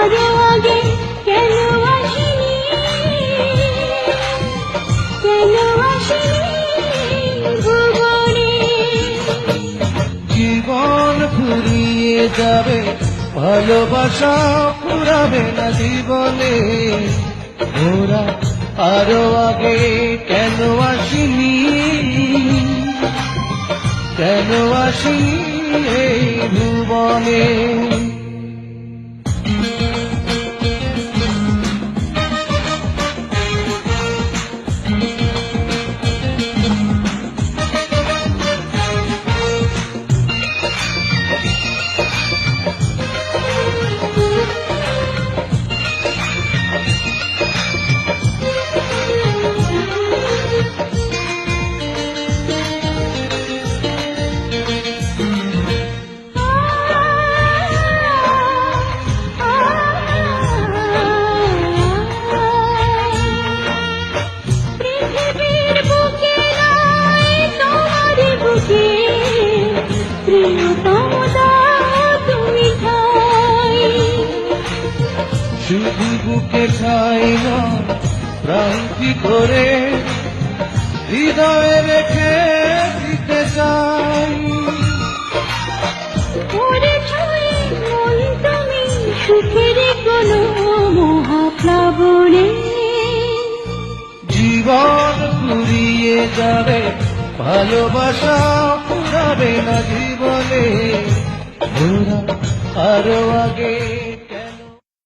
আরো আগে কেন আসিনি, কেন আসিনি ভুবনে। জীবন ফুরিয়ে যাবে, ভালোবাসা ফুরাবে না জীবনে। ওরা আরো আগে কেন আসিনি, কেন আসিনি এই ভুবনে। শুধু বুকে ঠাই না, প্রান্তি করে হৃদয়ে রেখে দিতে চাই। সুখের কোনো মহাপ্লাবনে জীবন ফুরিয়ে যাবে, ভালোবাসা ফুরাবে না জীবনে। ওরা আরো আগে